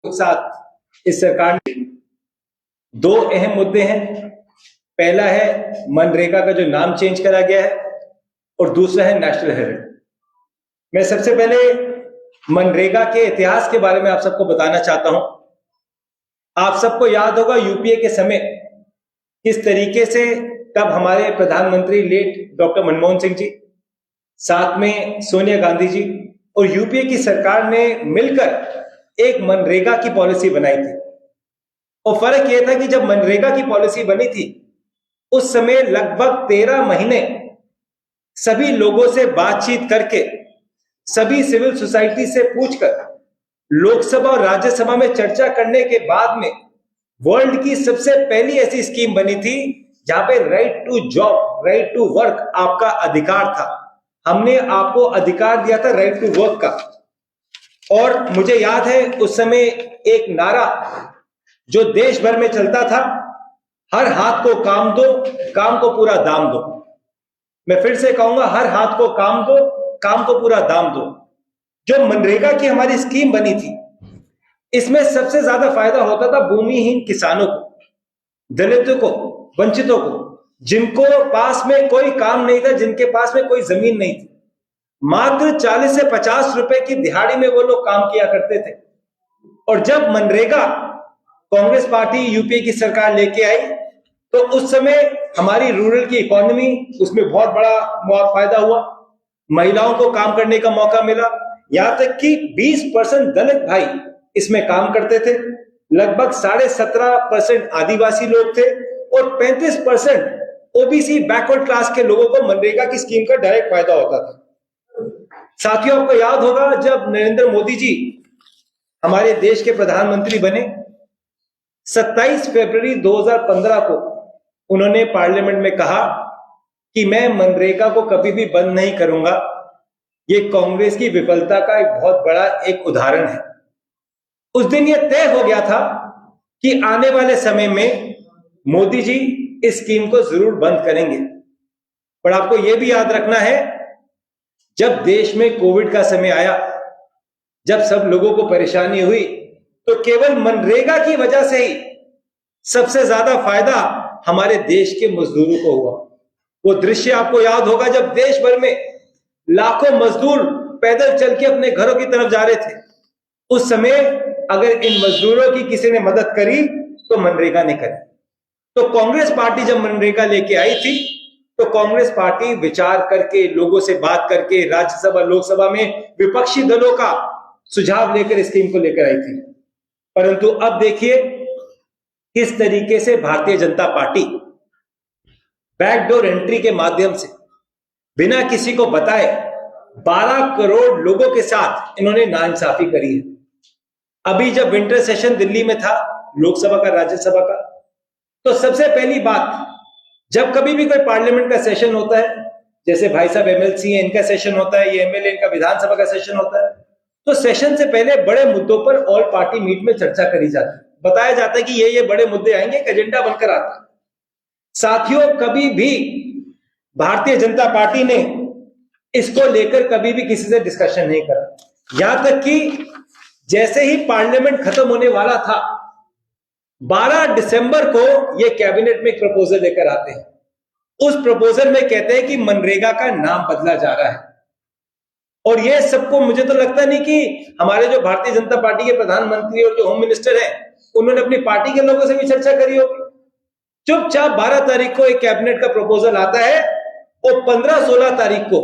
साथ इस सरकार ने दो अहम मुद्दे हैं। पहला है मनरेगा का जो नाम चेंज करा गया है और दूसरा है नेशनल हेरिटेज। मैं सबसे पहले मनरेगा के इतिहास के बारे में आप सबको बताना चाहता हूं। आप सबको याद होगा यूपीए के समय किस तरीके से तब हमारे प्रधानमंत्री लेट डॉक्टर मनमोहन सिंह जी, साथ में सोनिया गांधी जी और यूपीए की सरकार ने मिलकर एक मनरेगा की पॉलिसी बनाई थी। और फर्क यह था कि जब मनरेगा की पॉलिसी बनी थी उस समय लगभग 13 महीने सभी लोगों से बातचीत करके, सभी सिविल सोसाइटी से पूछकर, लोकसभा और राज्यसभा में चर्चा करने के बाद में वर्ल्ड की सबसे पहली ऐसी स्कीम बनी थी जहां पे right to job, right to work आपका अधिकार था। हमने आपको अधिकार दिया था राइट टू वर्क का। और मुझे याद है उस समय एक नारा जो देश भर में चलता था, हर हाथ को काम दो, काम को पूरा दाम दो। मैं फिर से कहूंगा, हर हाथ को काम दो, काम को पूरा दाम दो। जो मनरेगा की हमारी स्कीम बनी थी इसमें सबसे ज्यादा फायदा होता था भूमिहीन किसानों को, दलितों को, वंचितों को, जिनको पास में कोई काम नहीं था, जिनके पास में कोई जमीन नहीं थी। मात्र 40 से 50 रुपए की दिहाड़ी में वो लोग काम किया करते थे। और जब मनरेगा कांग्रेस पार्टी यूपीए की सरकार लेके आई तो उस समय हमारी रूरल की इकोनॉमी, उसमें बहुत बड़ा फायदा हुआ। महिलाओं को काम करने का मौका मिला। यहां तक कि 20% दलित भाई इसमें काम करते थे, लगभग 17.5% आदिवासी लोग थे और 35% ओबीसी बैकवर्ड क्लास के लोगों को मनरेगा की स्कीम का डायरेक्ट फायदा होता था। साथियों, आपको याद होगा जब नरेंद्र मोदी जी हमारे देश के प्रधानमंत्री बने, 27 फरवरी 2015 को उन्होंने पार्लियामेंट में कहा कि मैं मनरेगा को कभी भी बंद नहीं करूंगा। ये कांग्रेस की विफलता का एक बहुत बड़ा एक उदाहरण है। उस दिन ये तय हो गया था कि आने वाले समय में मोदी जी इस स्कीम को जरूर बंद करेंगे। पर आपको यह भी याद रखना है, जब देश में कोविड का समय आया, जब सब लोगों को परेशानी हुई, तो केवल मनरेगा की वजह से ही सबसे ज्यादा फायदा हमारे देश के मजदूरों को हुआ। वो दृश्य आपको याद होगा जब देश भर में लाखों मजदूर पैदल चल के अपने घरों की तरफ जा रहे थे। उस समय अगर इन मजदूरों की किसी ने मदद करी तो मनरेगा ने करी। तो कांग्रेस पार्टी जब मनरेगा लेके आई थी तो कांग्रेस पार्टी विचार करके, लोगों से बात करके, राज्यसभा लोकसभा में विपक्षी दलों का सुझाव लेकर स्कीम को लेकर आई थी। परंतु अब देखिए किस तरीके से Bharatiya Janata party backdoor entry के माध्यम से बिना किसी को बताए 12 करोड़ लोगों के साथ इन्होंने नाइंसाफी करी है। अभी जब विंटर सेशन दिल्ली में था, लोकसभा का, राज्यसभा का, तो सबसे पहली बात, जब कभी भी कोई पार्लियामेंट का सेशन होता है, जैसे भाई साहब एमएलसी हैं, इनका सेशन होता है, ये एमएलए, इनका विधानसभा का सेशन होता है, तो सेशन से पहले बड़े मुद्दों पर ऑल पार्टी मीट में चर्चा करी जाती है। बताया जाता है कि ये बड़े मुद्दे आएंगे, एक एजेंडा बनकर आता है। साथियों, कभी भी भारतीय जनता पार्टी ने इसको लेकर कभी भी किसी से डिस्कशन नहीं करा। यहां तक कि जैसे ही पार्लियामेंट खत्म होने वाला था, 12 दिसंबर को ये कैबिनेट में एक प्रपोजल लेकर आते हैं। उस प्रपोजल में कहते हैं कि मनरेगा का नाम बदला जा रहा है। और ये सबको, मुझे तो लगता नहीं कि हमारे जो भारतीय जनता पार्टी के प्रधानमंत्री और जो होम मिनिस्टर हैं उन्होंने अपनी पार्टी के लोगों से भी चर्चा करी होगी। चुपचाप 12 तारीख को एक कैबिनेट का प्रपोजल आता है और 15-16 तारीख को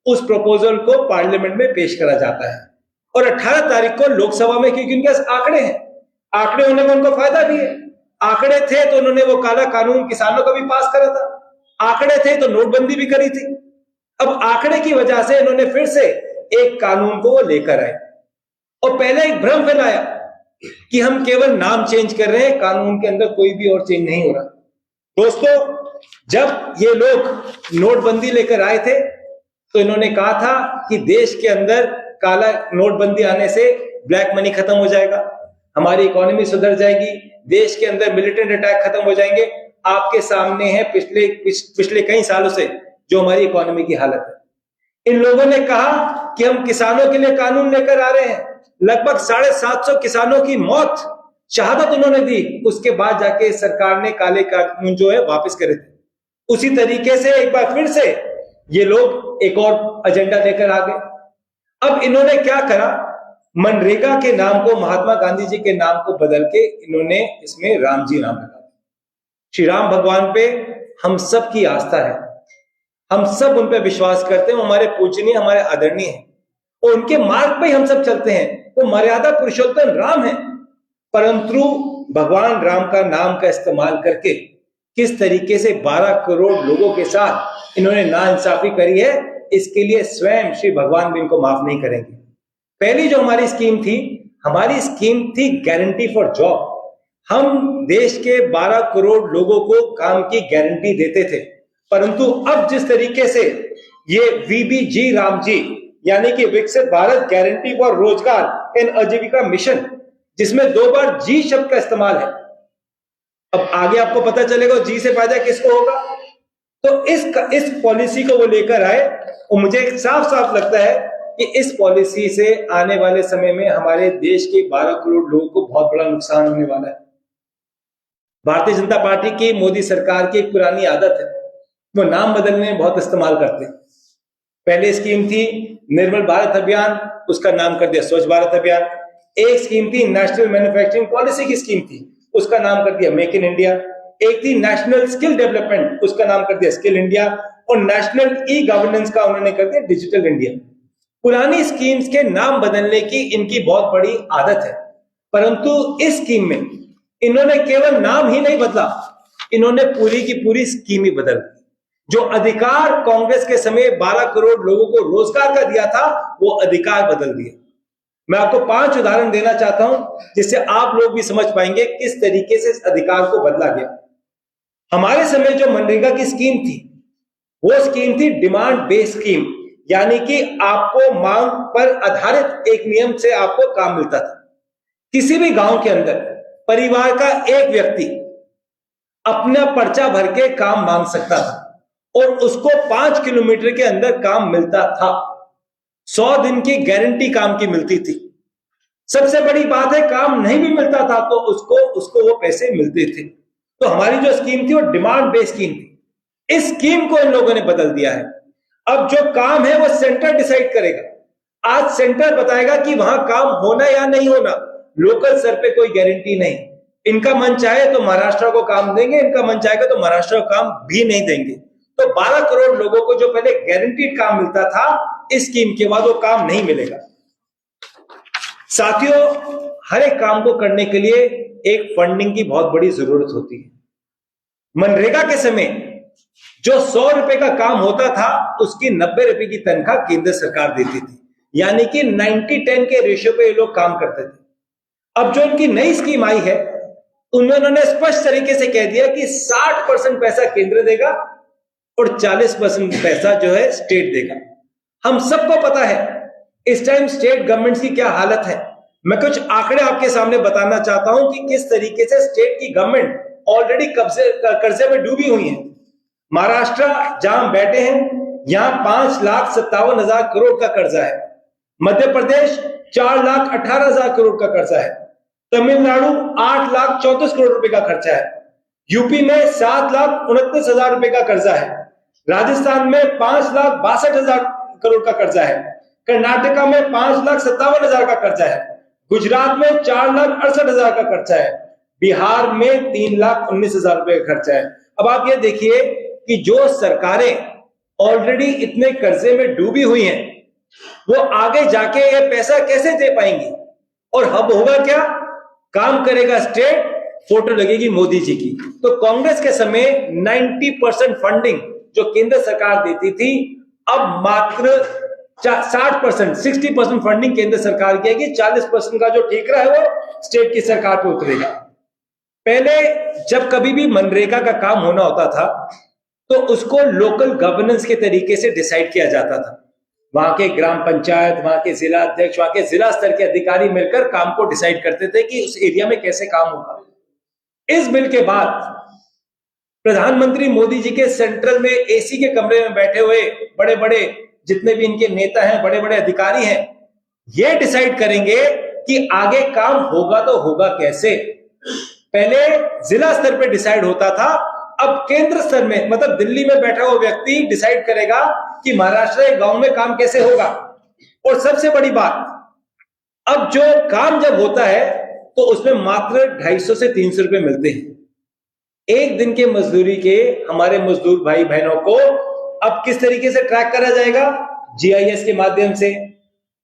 उस प्रपोजल को पार्लियामेंट में पेश करा जाता है और 18 तारीख को लोकसभा में, क्योंकि उनके आंकड़े हैं, आंकड़े होने में उनको फायदा भी है। आंकड़े थे तो उन्होंने वो काला कानून किसानों का भी पास करा था, आंकड़े थे तो नोटबंदी भी करी थी। अब आंकड़े की वजह से इन्होंने फिर से एक कानून को वो लेकर आए और पहले एक भ्रम फैलाया कि हम केवल नाम चेंज कर रहे हैं, कानून के अंदर कोई भी और चेंज नहीं हो रहा। दोस्तों, जब ये लोग नोटबंदी लेकर आए थे तो इन्होंने कहा था कि देश के अंदर काला नोटबंदी आने से ब्लैक मनी खत्म हो जाएगा, हमारी इकोनॉमी सुधर जाएगी, देश के अंदर मिलिटेंट अटैक खत्म हो जाएंगे। आपके सामने है पिछले कई सालों से जो हमारी इकोनॉमी की हालत है। इन लोगों ने कहा कि हम किसानों के लिए कानून लेकर आ रहे हैं, लगभग 750 किसानों की मौत, शहादत उन्होंने दी, उसके बाद जाके सरकार ने काले कानून जो है वापस करे थे। उसी तरीके से एक बार फिर से ये लोग एक और एजेंडा लेकर आ गए। अब इन्होंने क्या करा, मनरेगा के नाम को महात्मा गांधी जी के नाम को बदल के इन्होंने इसमें राम जी नाम लगा दिया। श्री राम भगवान पे हम सब की आस्था है, हम सब उन पे विश्वास करते हैं, हमारे पूजनीय, हमारे आदरणीय हैं और उनके मार्ग पे हम सब चलते हैं। वो मर्यादा पुरुषोत्तम राम है, परंतु भगवान राम का नाम का इस्तेमाल करके किस तरीके से 12 करोड़ लोगों के साथ इन्होंने नाइंसाफी करी है, इसके लिए स्वयं श्री भगवान भी इनको माफ नहीं करेंगे। पहली जो हमारी स्कीम थी गारंटी फॉर जॉब। हम देश के 12 करोड़ लोगों को काम की गारंटी देते थे, परंतु अब जिस तरीके से ये वीबीजी राम जी यानी कि विकसित भारत गारंटी फॉर रोजगार एंड आजीविका मिशन, जिसमें 2 बार जी शब्द का इस्तेमाल है, अब आगे आपको पता चलेगा जी से फायदा किसको होगा। तो इस पॉलिसी को वो लेकर आए और मुझे साफ साफ लगता है कि इस पॉलिसी से आने वाले समय में हमारे देश के 12 करोड़ लोगों को बहुत बड़ा नुकसान होने वाला है। भारतीय जनता पार्टी की, मोदी सरकार की एक पुरानी आदत है, वो नाम बदलने में बहुत इस्तेमाल करते हैं। पहले स्कीम थी निर्मल भारत अभियान, उसका नाम कर दिया स्वच्छ भारत अभियान। एक स्कीम थी नेशनल मैन्युफैक्चरिंग पॉलिसी की स्कीम थी, उसका नाम कर दिया मेक इन इंडिया। एक थी नेशनल स्किल डेवलपमेंट, उसका नाम कर दिया स्किल इंडिया। और नेशनल ई गवर्नेंस का उन्होंने कर दिया डिजिटल इंडिया। पुरानी स्कीम्स के नाम बदलने की इनकी बहुत बड़ी आदत है, परंतु इस स्कीम में इन्होंने केवल नाम ही नहीं बदला, इन्होंने पूरी की पूरी स्कीम ही बदल दी। जो अधिकार कांग्रेस के समय 12 करोड़ लोगों को रोजगार का दिया था, वो अधिकार बदल दिए। मैं आपको 5 उदाहरण देना चाहता हूं जिससे आप लोग भी समझ पाएंगे किस तरीके से इस अधिकार को बदला गया। हमारे समय जो मनरेगा की स्कीम थी, वो स्कीम थी डिमांड बेस्ड स्कीम, यानी कि आपको मांग पर आधारित एक नियम से आपको काम मिलता था। किसी भी गांव के अंदर परिवार का एक व्यक्ति अपना पर्चा भर के काम मांग सकता था और उसको 5 किलोमीटर के अंदर काम मिलता था। 100 दिन की गारंटी काम की मिलती थी। सबसे बड़ी बात है, काम नहीं भी मिलता था तो उसको वो पैसे मिलते थे। तो हमारी जो स्कीम थी वो डिमांड बेस्ड स्कीम थी। इस स्कीम को इन लोगों ने बदल दिया है। अब जो काम है वो सेंटर डिसाइड करेगा। आज सेंटर बताएगा कि वहां काम होना या नहीं होना, लोकल स्तर पे कोई गारंटी नहीं। इनका मन चाहे तो महाराष्ट्र को काम देंगे, इनका मन चाहेगा तो महाराष्ट्र को काम भी नहीं देंगे। तो 12 करोड़ लोगों को जो पहले गारंटीड काम मिलता था, इस स्कीम के बाद वो काम नहीं मिलेगा। साथियों, हर एक काम को करने के लिए एक फंडिंग की बहुत बड़ी जरूरत होती है। मनरेगा के समय जो 100 रुपए का काम होता था, उसकी 90 रुपए की तनख्वाह केंद्र सरकार देती थी, यानी कि 90-10 के रेशियो पे ये लोग काम करते थे। अब जो इनकी नई स्कीम आई है, उन्होंने स्पष्ट तरीके से कह दिया कि 60% पैसा केंद्र देगा और 40% पैसा जो है स्टेट देगा। हम सबको पता है इस टाइम स्टेट गवर्नमेंट की क्या हालत है। मैं कुछ आंकड़े आपके सामने बताना चाहता हूं कि किस तरीके से स्टेट की गवर्नमेंट ऑलरेडी कर्जे में डूबी हुई है। महाराष्ट्र जहां बैठे हैं, यहां 5,57,000 करोड़ का कर्जा है। मध्य प्रदेश 4,18,000 करोड़ का कर्जा है। तमिलनाडु 8,34,00,000 करोड़ रुपए का खर्चा है। यूपी में 7,29,000 रुपए का कर्जा है। राजस्थान में 5,62,000 करोड़ का कर्जा है। कर्नाटका में 5,57,000 का कर्जा है। गुजरात में 4,68,000 का खर्चा है। बिहार में 3,19,000 रुपए का खर्चा है। अब आप ये देखिए कि जो सरकारें ऑलरेडी इतने कर्जे में डूबी हुई हैं, वो आगे जाके ये पैसा कैसे दे पाएंगी। और अब होगा क्या, काम करेगा स्टेट, फोटो लगेगी मोदी जी की। तो कांग्रेस के समय 90% फंडिंग जो केंद्र सरकार देती थी, अब मात्र 60% फंडिंग केंद्र सरकार की आएगी। 40% का जो ठेका है वो स्टेट की सरकार पे उतरेगा। पहले जब कभी भी मनरेगा का काम होना होता था तो उसको लोकल गवर्नेंस के तरीके से डिसाइड किया जाता था। वहां के ग्राम पंचायत, वहां के जिला अध्यक्ष, वहां के जिला स्तर के अधिकारी मिलकर काम को डिसाइड करते थे कि उस एरिया में कैसे काम होगा। इस बिल के बाद प्रधानमंत्री मोदी जी के सेंट्रल में एसी के कमरे में बैठे हुए बड़े बड़े जितने भी इनके नेता हैं, बड़े बड़े अधिकारी हैं, ये डिसाइड करेंगे कि आगे काम होगा तो होगा कैसे। पहले जिला स्तर पे डिसाइड होता था, अब केंद्र स्तर में, मतलब दिल्ली में बैठा हुआ व्यक्ति डिसाइड करेगा कि महाराष्ट्र के गांव में काम कैसे होगा। और सबसे बड़ी बात, अब जो काम जब होता है तो उसमें मात्र 250 से 300 रुपए मिलते हैं। एक दिन के मजदूरी के हमारे मजदूर भाई बहनों को अब किस तरीके से ट्रैक करा जाएगा? जीआईएस के माध्यम से,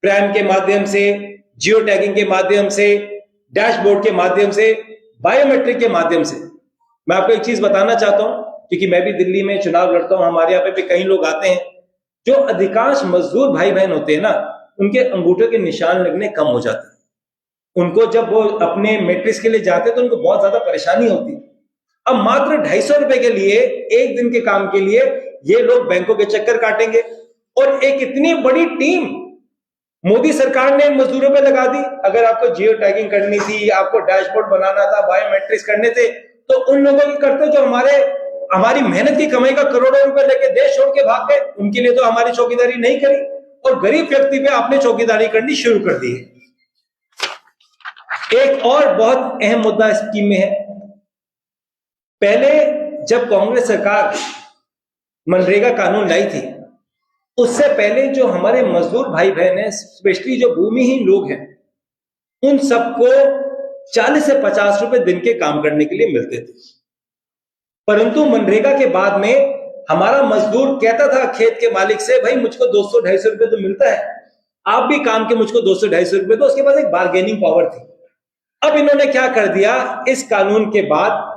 प्राइम के माध्यम से, जियो टैगिंग के माध्यम से, डैशबोर्ड के माध्यम से, बायोमेट्रिक के माध्यम से। मैं आपको एक चीज बताना चाहता हूं, क्योंकि मैं भी दिल्ली में चुनाव लड़ता हूं, हमारे यहाँ पे भी कई लोग आते हैं। जो अधिकांश मजदूर भाई बहन होते हैं ना, उनके अंगूठे के निशान लगने कम हो जाते हैं। उनको जब वो अपने मैट्रिक्स के लिए जाते हैं तो उनको बहुत ज्यादा परेशानी होती है। अब मात्र 250 रुपए के लिए, एक दिन के काम के लिए ये लोग बैंकों के चक्कर काटेंगे। और एक इतनी बड़ी टीम मोदी सरकार ने मजदूरों पे लगा दी। अगर आपको जियो टैगिंग करनी थी, आपको डैशबोर्ड बनाना था, बायोमेट्रिक्स करने थे, तो उन लोगों की करते जो हमारी मेहनत की कमाई का करोड़ों रुपए लेके देश छोड़ के भाग गए। उनके लिए तो हमारी चौकीदारी नहीं करी, और गरीब व्यक्ति पे आपने चौकीदारी करनी शुरू कर दी है। एक और बहुत अहम मुद्दा इस स्कीम में है। पहले जब कांग्रेस सरकार मनरेगा कानून लाई थी, उससे पहले जो हमारे मजदूर भाई बहन हैं, स्पेशली जो भूमिहीन लोग हैं, उन सबको 40 से 50 रुपए दिन के काम करने के लिए मिलते थे। परंतु मनरेगा के बाद में हमारा मजदूर कहता था खेत के मालिक से, भाई मुझको 200-250 रुपए तो मिलता है, आप भी काम के मुझको 200-250 रुपए। तो उसके पास एक बार्गेनिंग पावर थी। अब इन्होंने क्या कर दिया, इस कानून के बाद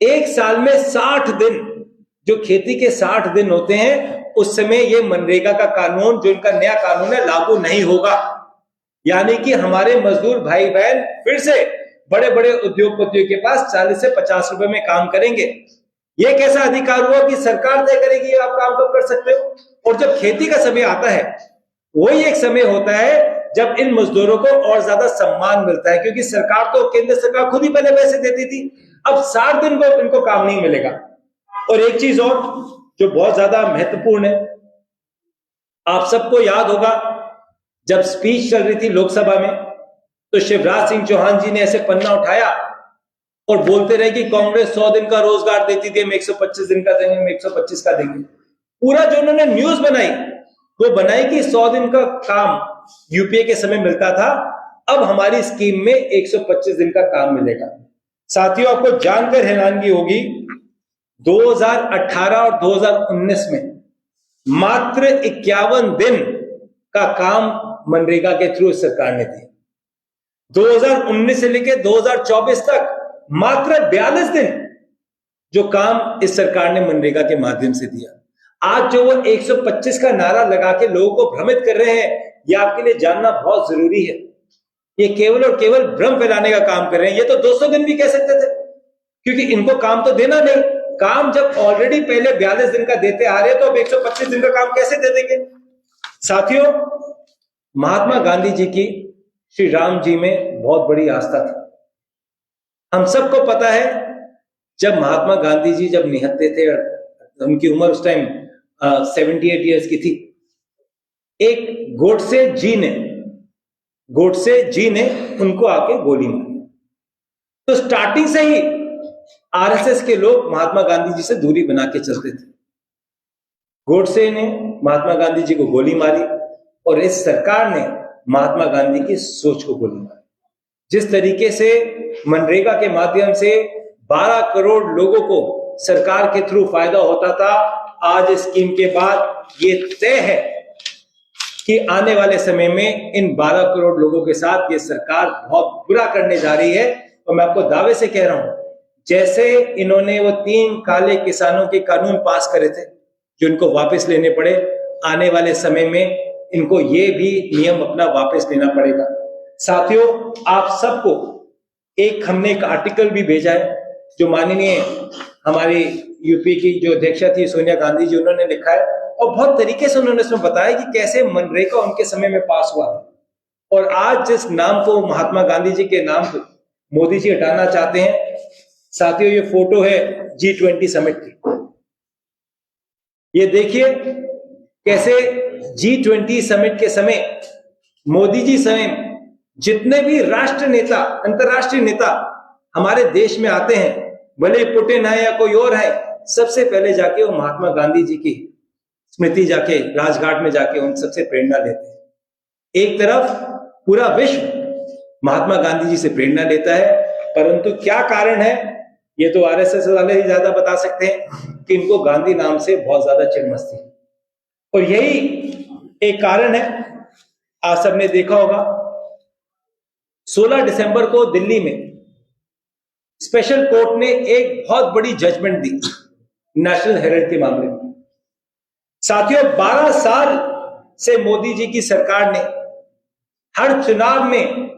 एक साल में 60 दिन, जो खेती के 60 दिन होते हैं, उस समय ये मनरेगा का कानून, जो इनका नया कानून है, लागू नहीं होगा। यानी कि हमारे मजदूर भाई बहन फिर से बड़े बड़े उद्योगपतियों के पास 40 से 50 रुपए में काम करेंगे। ये कैसा अधिकार हुआ कि सरकार तय करेगी आप काम कब कर सकते हो? और जब खेती का समय आता है, वही एक समय होता है जब इन मजदूरों को और ज्यादा सम्मान मिलता है, क्योंकि सरकार तो, केंद्र सरकार खुद ही पहले पैसे देती थी। अब 60 दिन को इनको काम नहीं मिलेगा। और एक चीज और जो बहुत ज्यादा महत्वपूर्ण है, आप सबको याद होगा जब स्पीच चल रही थी लोकसभा में, तो शिवराज सिंह चौहान जी ने ऐसे पन्ना उठाया और बोलते रहे कि कांग्रेस 100 दिन का रोजगार देती थी, हम 125 दिन का देंगे, हम 125 का देंगे। पूरा जो उन्होंने न्यूज बनाई, वो बनाई कि 100 दिन का काम यूपीए के समय मिलता था, अब हमारी स्कीम में 125 दिन का काम मिलेगा। साथियों, आपको जानकर हैरानगी होगी, 2018 और 2019 में मात्र 51 दिन का काम मनरेगा के थ्रू सरकार ने दिया। 2019 से लेकर 2024 तक मात्र 42 दिन जो काम इस सरकार ने मनरेगा के माध्यम से दिया। आज जो वो 125 का नारा लगा के लोगों को भ्रमित कर रहे हैं, ये आपके लिए जानना बहुत जरूरी है। ये केवल और केवल भ्रम फैलाने का काम कर रहे हैं। ये तो 200 दिन भी कह सकते थे, क्योंकि इनको काम तो देना नहीं। काम जब ऑलरेडी पहले 42 दिन का देते आ रहे, तो अब 125 दिन का काम कैसे दे देंगे? साथियों, महात्मा गांधी जी की श्री राम जी में बहुत बड़ी आस्था थी। हम सबको पता है, जब महात्मा गांधी जी जब निहत्थे थे, उनकी उम्र उस टाइम 78 ईयर्स की थी, एक गोडसे जी ने उनको आके गोली मारी। तो स्टार्टिंग से ही आरएसएस के लोग महात्मा गांधी जी से दूरी बना के चलते थे। गोडसे ने महात्मा गांधी जी को गोली मारी, और इस सरकार ने महात्मा गांधी की सोच को गोली मारी। जिस तरीके से मनरेगा के माध्यम से 12 करोड़ लोगों को सरकार के थ्रू फायदा होता था, आज इस स्कीम के बाद ये तय है कि आने वाले समय में इन 12 करोड़ लोगों के साथ ये सरकार बहुत बुरा करने जा रही है। और मैं आपको दावे से कह रहा हूं, जैसे इन्होंने वो 3 काले किसानों के कानून पास करे थे जो इनको वापस लेने पड़े, आने वाले समय में इनको ये भी नियम अपना वापस लेना पड़ेगा। साथियों, आप सबको हमने एक आर्टिकल भी भेजा है, जो माननीय हमारी यूपी की जो अध्यक्षा थी सोनिया गांधी जी, उन्होंने लिखा है, और बहुत तरीके से उन्होंने इसमें बताया कि कैसे मनरेगा उनके समय में पास हुआ था। और आज जिस नाम को, महात्मा गांधी जी के नाम को मोदी जी हटाना चाहते हैं, साथियों ये फोटो है G20 समिट की। ये देखिए कैसे G20 समिट के समय मोदी जी स्वयं जितने भी राष्ट्र नेता, अंतर्राष्ट्रीय नेता हमारे देश में आते हैं, भले पुतिन है या कोई और है, सबसे पहले जाके वो महात्मा गांधी जी की स्मृति जाके राजघाट में जाके उन सबसे प्रेरणा लेते हैं। एक तरफ पूरा विश्व महात्मा गांधी जी से प्रेरणा लेता है, परंतु क्या कारण है ये तो आरएसएस वाले ही ज्यादा बता सकते हैं कि इनको गांधी नाम से बहुत ज्यादा चिढ़ मचती है। और यही एक कारण है, आप सबने देखा होगा 16 दिसंबर को दिल्ली में स्पेशल कोर्ट ने एक बहुत बड़ी जजमेंट दी नेशनल हेराल्ड के मामले में। साथियों, 12 साल से मोदी जी की सरकार ने हर चुनाव में,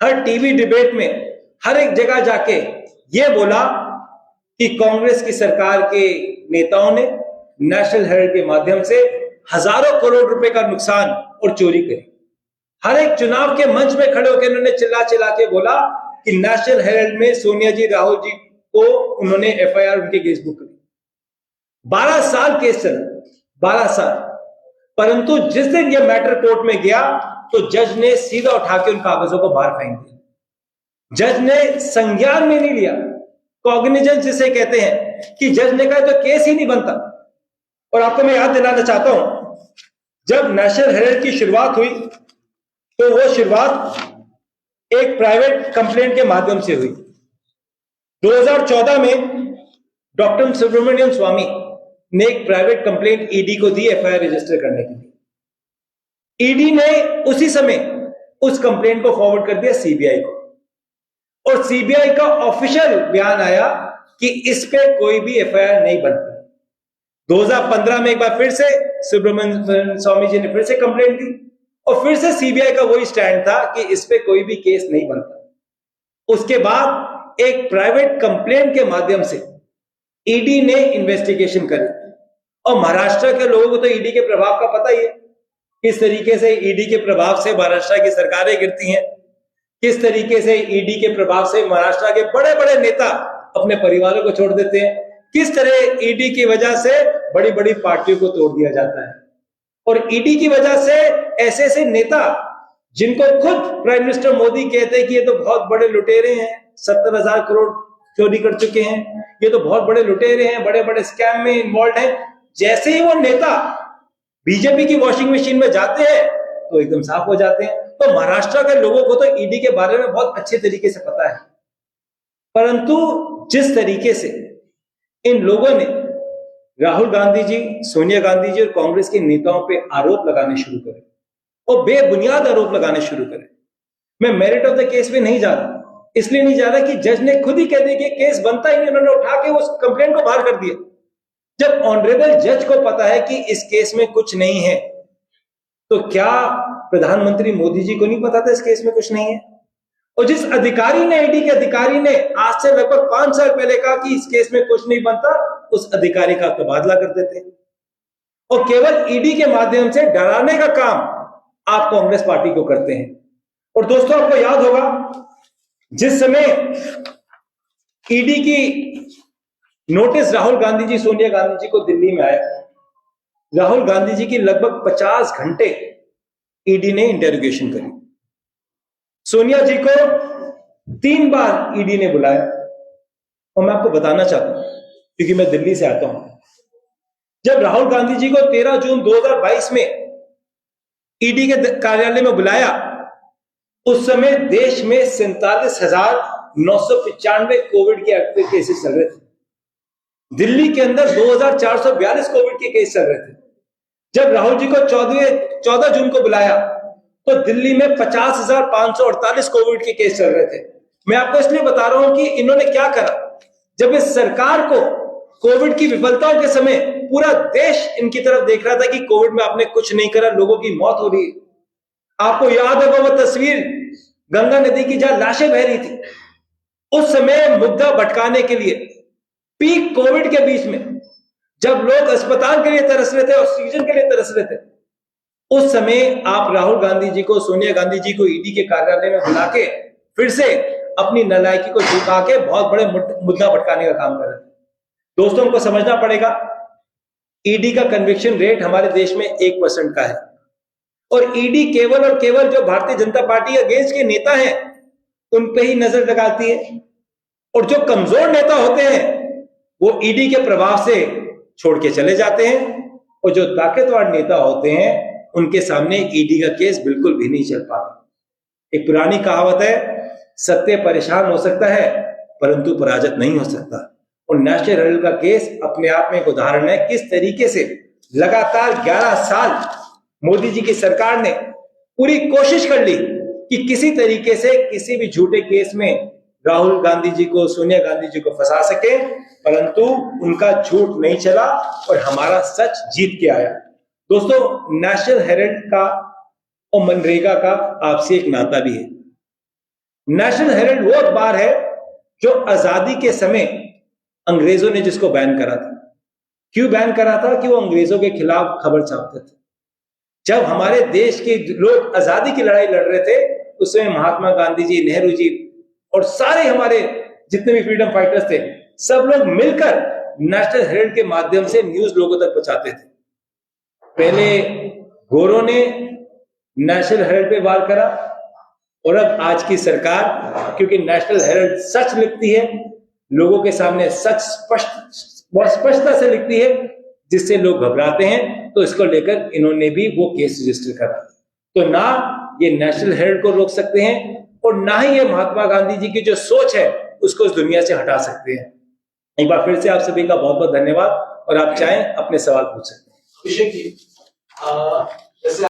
हर टीवी डिबेट में, हर एक जगह जाके ये बोला कि कांग्रेस की सरकार के नेताओं ने नेशनल हेराल्ड के माध्यम से हजारों करोड़ रुपए का नुकसान और चोरी करी। हर एक चुनाव के मंच में खड़े होकर इन्होंने चिल्ला चिल्ला के बोला कि नेशनल हेराल्ड में सोनिया जी, राहुल जी को उन्होंने एफआईआर उनके केस बुक करी। 12 साल केस चला, 12 साल। परंतु जिस दिन यह मैटर कोर्ट में गया तो जज ने सीधा उठा के उन कागजों को बाहर फेंक दिया। जज ने संज्ञान में नहीं लिया, कॉग्निजेंस जिसे कहते हैं, कि जज ने कहा तो केस ही नहीं बनता। और आपको मैं याद दिलाना चाहता हूं, जब नेशनल हेराल्ड की शुरुआत हुई तो वो शुरुआत एक प्राइवेट कंप्लेंट के माध्यम से हुई। 2014 में डॉक्टर सुब्रमण्यम स्वामी ने एक प्राइवेट कंप्लेंट ईडी को दी एफआईआर रजिस्टर करने के लिए। ईडी ने उसी समय उस कंप्लेंट को फॉरवर्ड कर दिया सीबीआई को, और सीबीआई का ऑफिशियल बयान आया कि इस पे कोई भी एफआईआर नहीं बनती। 2015 में एक बार फिर से सुब्रमण्यम स्वामी जी ने फिर से कंप्लेंट दी, और फिर से सीबीआई का वही स्टैंड था कि इस पे कोई भी केस नहीं बनता। उसके बाद एक प्राइवेट कंप्लेंट के माध्यम से ईडी ने इन्वेस्टिगेशन करी, और महाराष्ट्र के लोगों को तो ईडी के प्रभाव का पता ही है, किस तरीके से ईडी के प्रभाव से महाराष्ट्र की सरकारें गिरती हैं, किस तरीके से ईडी के प्रभाव से महाराष्ट्र के बड़े बड़े नेता अपने परिवारों को छोड़ देते हैं, किस तरह ईडी की वजह से बड़ी बड़ी पार्टियों को तोड़ दिया जाता है। और ईडी की वजह से ऐसे ऐसे नेता जिनको खुद प्राइम मिनिस्टर मोदी कहते हैं कि ये तो बहुत बड़े लुटेरे हैं, 70,000 करोड़ चोरी कर चुके हैं, ये तो बहुत बड़े लुटेरे हैं, बड़े बड़े स्कैम में इन्वॉल्व हैं, जैसे ही वो नेता बीजेपी की वॉशिंग मशीन में जाते हैं तो एकदम साफ हो जाते हैं। तो महाराष्ट्र के लोगों को तो ईडी के बारे में बहुत अच्छे तरीके से पता है, परंतु जिस तरीके से इन लोगों ने राहुल गांधी जी, सोनिया गांधी जी और कांग्रेस के नेताओं पे आरोप लगाने शुरू करे, और बेबुनियाद आरोप लगाने शुरू करे। मैं मेरिट ऑफ द केस पे नहीं जा रहा, इसलिए नहीं जा रहा कि जज ने खुद ही कह दिया कि केस बनता ही नहीं, उन्होंने उठा के उस कंप्लेंट को बाहर कर दिया। जब ऑनरेबल जज को पता है कि इस केस में कुछ नहीं है, तो क्या प्रधानमंत्री मोदी जी को नहीं पता था इस केस में कुछ नहीं है? और जिस अधिकारी ने, ईडी के अधिकारी ने आज से लगभग 5 साल पहले कहा कि इस केस में कुछ नहीं बनता, उस अधिकारी का तबादला कर देते, और केवल ईडी के माध्यम से डराने का काम आप कांग्रेस पार्टी को करते हैं। और दोस्तों, आपको याद होगा जिस समय ईडी की नोटिस राहुल गांधी जी, सोनिया गांधी जी को दिल्ली में आया, राहुल गांधी जी की लगभग 50 घंटे ईडी ने इंटेरोगेशन करी। सोनिया जी को 3 बार ईडी ने बुलाया, और मैं आपको बताना चाहता हूं क्योंकि मैं दिल्ली से आता हूं, जब राहुल गांधी जी को 13 जून 2022 में ईडी के कार्यालय में बुलाया, उस समय देश में 47,995 कोविड के एक्टिव केसेस चल रहे थे। दिल्ली के अंदर 2,442 कोविड के केस चल रहे थे। जब राहुल जी को 14 जून को बुलाया तो दिल्ली में 50,548 कोविड के केस चल रहे थे। मैं आपको इसलिए बता रहा हूं कि इन्होंने क्या करा, जब इस सरकार को कोविड की विफलताओं के समय पूरा देश इनकी तरफ देख रहा था कि कोविड में आपने कुछ नहीं करा, लोगों की मौत हो रही है। आपको याद होगा वो तस्वीर गंगा नदी की जहां लाशें बह रही थी, उस समय मुद्दा भटकाने के लिए पीक कोविड के बीच में जब लोग अस्पताल के लिए तरस रहे थे, ऑक्सीजन के लिए तरस रहे थे, उस समय आप राहुल गांधी जी को, सोनिया गांधी जी को ईडी के कार्यालय में बुला के फिर से अपनी नालायकी को झुका के बहुत बड़े मुद्दा भटकाने का काम कर रहे थे। दोस्तों, हमको समझना पड़ेगा, ईडी का कन्विक्शन रेट हमारे देश में 1% का है, और ईडी केवल और केवल जो भारतीय जनता पार्टी अगेंस्ट के नेता हैं उन पे ही नजर लगाती है, और जो कमजोर नेता होते हैं वो ईडी के प्रभाव से छोड़ के चले जाते हैं, और जो ताकतवर नेता होते हैं उनके सामने ईडी का केस बिल्कुल भी नहीं चल पाता। एक पुरानी कहावत है, सत्य परेशान हो सकता है परंतु पराजित नहीं हो सकता, और नेशनल हेराल्ड का केस अपने आप में एक उदाहरण है किस तरीके से लगातार 11 साल मोदी जी की सरकार ने पूरी कोशिश कर ली कि किसी तरीके से किसी भी झूठे केस में राहुल गांधी जी को, सोनिया गांधी जी को फंसा सके, परंतु उनका झूठ नहीं चला और हमारा सच जीत के आया। दोस्तों, नेशनल हेराल्ड का और मनरेगा का आपसी एक नाता भी है। नेशनल हेराल्ड वो अखबार है जो आजादी के समय अंग्रेजों ने जिसको बैन करा था। क्यों बैन करा था? कि वो अंग्रेजों के खिलाफ खबर छापते थे। जब हमारे देश के लोग आजादी की लड़ाई लड़ रहे थे उस समय महात्मा गांधी जी, नेहरू जी और सारे हमारे जितने भी फ्रीडम फाइटर्स थे, सब लोग मिलकर नेशनल हेराल्ड के माध्यम से न्यूज लोगों तक पहुंचाते थे। पहले गोरों ने नेशनल हेराल्ड पे वार करा, और अब आज की सरकार, क्योंकि नेशनल हेराल्ड सच लिखती है, लोगों के सामने सच बहुत स्पष्टता से लिखती है, जिससे लोग घबराते हैं, तो इसको लेकर इन्होंने भी वो केस रजिस्टर करा। तो ना ये नेशनल हेराल्ड को रोक सकते हैं और ना ही ये महात्मा गांधी जी की जो सोच है उसको इस दुनिया से हटा सकते हैं। एक बार फिर से आप सभी का बहुत बहुत धन्यवाद, और आप चाहें अपने सवाल पूछ सकते हैं।